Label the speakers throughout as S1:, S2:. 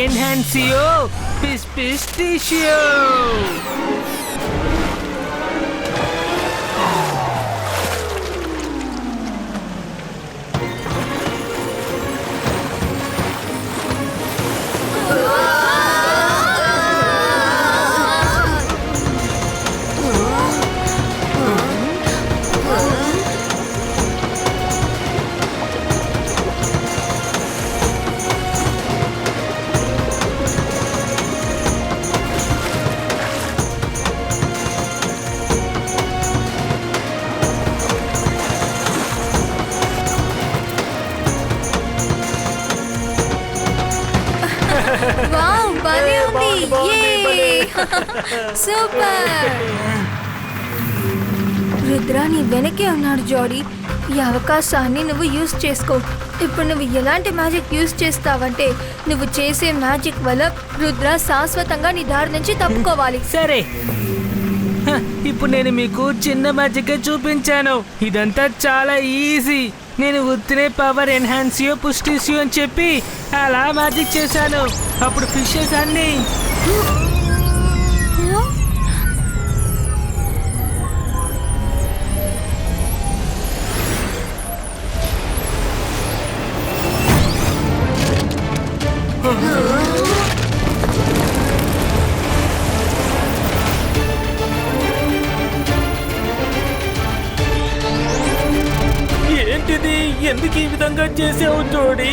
S1: ఎన్హాన్సియో పిస్టిషియో.
S2: Wow, బానే ఉంది. యే! సూపర్. రుద్ర నీ వెనకే ఉన్నాడు జోడీ. ఈ అవకాశాన్ని నువ్వు యూజ్ చేసుకో. ఇప్పుడు నువ్వు ఎలాంటి మ్యాజిక్ యూజ్ చేస్తావంటే నువ్వు చేసే మ్యాజిక్ వల్ల రుద్ర శాశ్వతంగా నీ దారి నుంచి తప్పుకోవాలి.
S1: సరే, ఇప్పుడు నేను మీకు చిన్న మ్యాజిక్ చూపించాను. ఇదంతా చాలా ఈజీ. నేను ఉత్తినే పవర్ ఎన్హాన్సియో పుస్టిషియో అని చెప్పి అలా మ్యాజిక్ చేశాను. అప్పుడు ఫిషెస్ అన్ని ఏంటిది? ఎందుకు ఈ విధంగా చేసావు జోడి?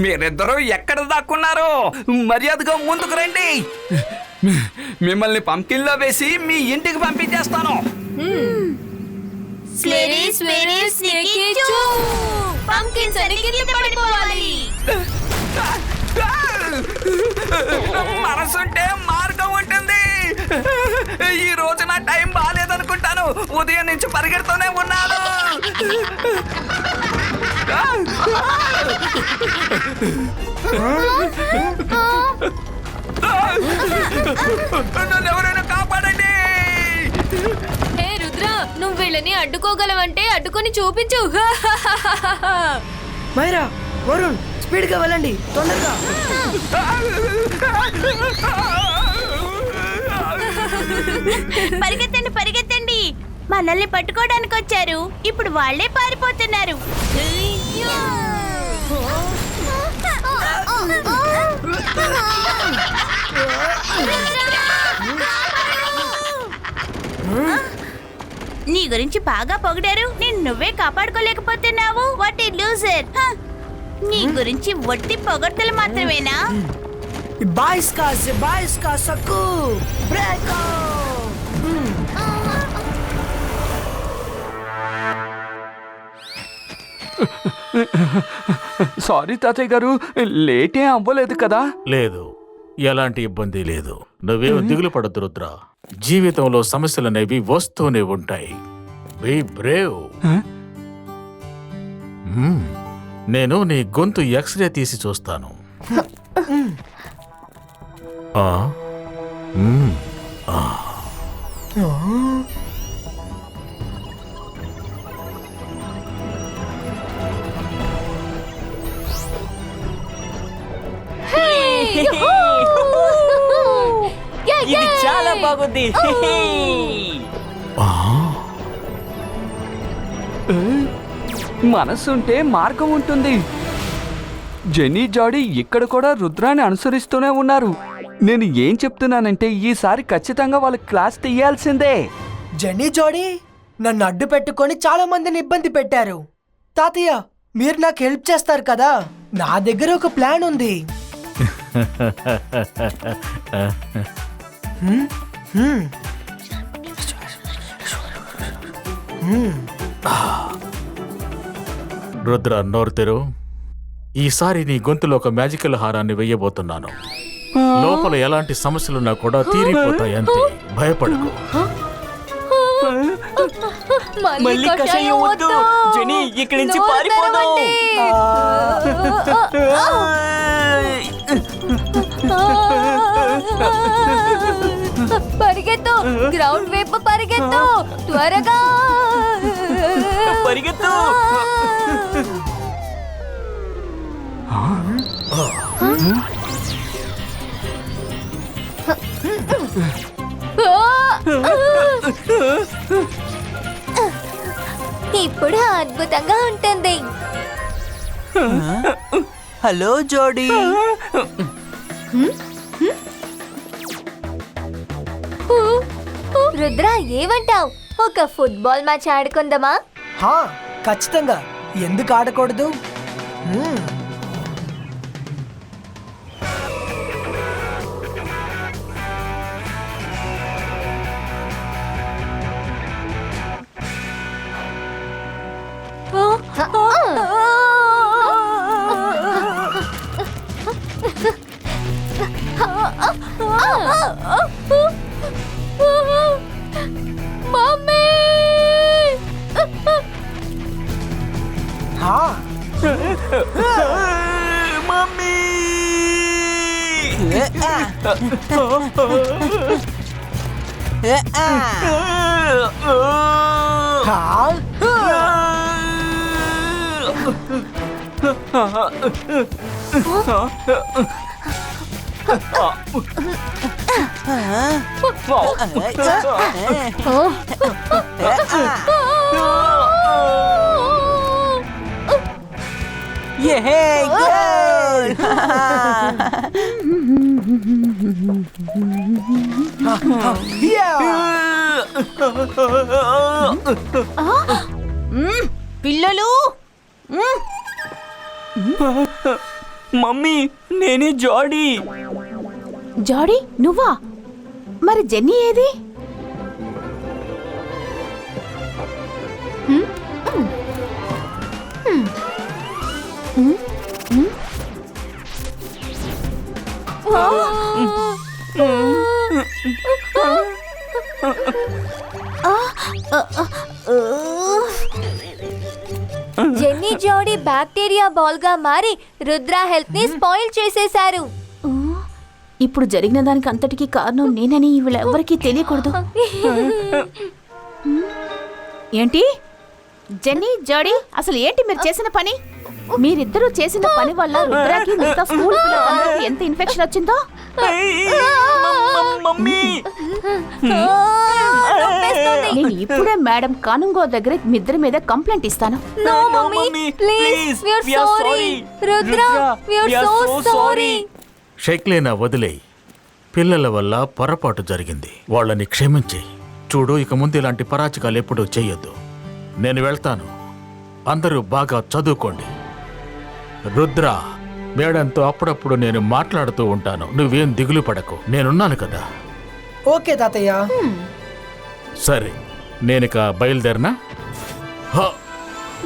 S3: మీరిద్దరూ ఎక్కడ దాక్కున్నారు? మర్యాదగా ముందుకు రండి. మిమ్మల్ని పంకిన్లో వేసి మీ ఇంటికి పంపించేస్తాను. మనసుంటే మార్గం ఉంటుంది. ఈ రోజు నా టైం బాగాలేదనుకుంటాను. ఉదయం నుంచి పరిగెడుతూనే ఉన్నాను. నన్ను ఎవరైనా కాపాడండి.
S2: హే రుద్ర, నువ్వు వీళ్ళని అడ్డుకోగలవంటే అడ్డుకొని చూపించు.
S4: మైరా, వరుణ్, స్పీడ్ గా వెళ్ళండి, తొందరగా.
S5: పరిగెత్తండి పరిగెత్తండి, మనల్ని పట్టుకోవడానికి వచ్చారు. ఇప్పుడు వాళ్ళే పారిపోతున్నారు. నీ గురించి బాగా పొగిడారు, నేను నువ్వే కాపాడుకోలేకపోతున్నావు. What a loser. నీ గురించి వట్టి పొగడ్తలు మాత్రమేనా?
S4: బాయ్స్ కా సక్కు బ్రేకో.
S3: సారీ తాతయ్య గారు, లేటే అవ్వలేదు కదా?
S6: లేదు, ఎలాంటి ఇబ్బంది లేదు. నువ్వేం దిగులు పడద్దు రుద్ర. జీవితంలో సమస్యలనేవి వస్తూనే ఉంటాయి. Be brave. నేను నీ గొంతు ఎక్స్రే తీసి చూస్తాను.
S1: ఇది చాలా బాగుంది.
S3: మనసుంటే మార్గం ఉంటుంది. జెన్నీ జాడీ ఇక్కడ కూడా రుద్రాన్ని అనుసరిస్తూనే ఉన్నారు. నేను ఏం చెప్తున్నానంటే ఈసారి ఖచ్చితంగా వాళ్ళ క్లాస్ తీయాల్సిందే.
S4: జెన్నీ జోడీ నన్ను అడ్డు పెట్టుకొని చాలా మందిని ఇబ్బంది పెట్టారు. తాతయ్య, మీరు నాకు హెల్ప్ చేస్తారు కదా? నా దగ్గర ఒక ప్లాన్ ఉంది.
S6: రుద్ర, నోరు తెరు. ఈసారి నీ గొంతులో ఒక మ్యాజికల్ హారాన్ని వెయ్యబోతున్నాను. లోపల ఎలాంటి సమస్యలున్నా కూడా తీరిపోతాయి, అంతే. భయపడకు.
S1: మళ్ళీ కషాయం వద్దు. జెనీ, ఇక్కడి నుంచి పారిపోదాం.
S2: పరిగెత్తండి. పరిగెత్తు గ్రౌండ్ వైపు పరిగెత్తు త్వరగా
S3: పరిగెత్తు.
S2: ఇప్పుడు అద్భుతంగా ఉంటుంది.
S7: హలో జోడీ.
S2: రుద్ర ఏమంటావ్? ఒక ఫుట్బాల్ మ్యాచ్ ఆడుకుందామా?
S4: హా, ఖచ్చితంగా. ఎందుకు ఆడకూడదు?
S2: మమ్మీ!
S4: హా,
S3: మమ్మీ.
S4: హా.
S5: పిల్లలు
S3: మమ్మీ, నేనే జాడీ.
S5: జాడీ నువ్వా? మరి జెన్నీ ఏది?
S2: జెన్నీ జోడీ బ్యాక్టీరియా బాల్ గా మారి రుద్ర హెల్త్ ని స్పాయిల్ చేసేశారు.
S5: ఇప్పుడు జరిగిన దానికి అంతటికీ కారణం నేనని వీళ్ళెవ్వరికీ తెలియకూడదు. ఏంటి జెన్నీ జాడీ, అసలు ఏంటి మీరు చేసిన పని? మీరిద్దరూ చేసిన పని వల్ల రుద్రాకి మిగతా స్కూల్ పిల్లలందరికీ ఎంత ఇన్ఫెక్షన్ వచ్చిందో.
S3: మమ్మీ.
S5: నేను ఇప్పుడే మేడం కానుంగో దగ్గర మీ ఇద్దరి మీద కంప్లైంట్ ఇస్తాను.
S2: No, mommy, please, we are sorry. Rudra, we are so sorry.
S6: షైక్లేనా వదిలేయి. పిల్లల వల్ల పొరపాటు జరిగింది, వాళ్ళని క్షమించి. చూడు, ఇక ముందు ఇలాంటి పరాచకాలు ఎప్పుడూ చెయ్యొద్దు. నేను వెళ్తాను. అందరూ బాగా చదువుకోండి. రుద్ర, మేడంతో అప్పుడప్పుడు నేను మాట్లాడుతూ ఉంటాను. నువ్వేం దిగులు పడకు, నేనున్నాను కదా.
S4: ఓకే తాతయ్య.
S6: సరే, నేనిక బయలుదేరినా?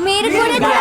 S2: మీరు కూడా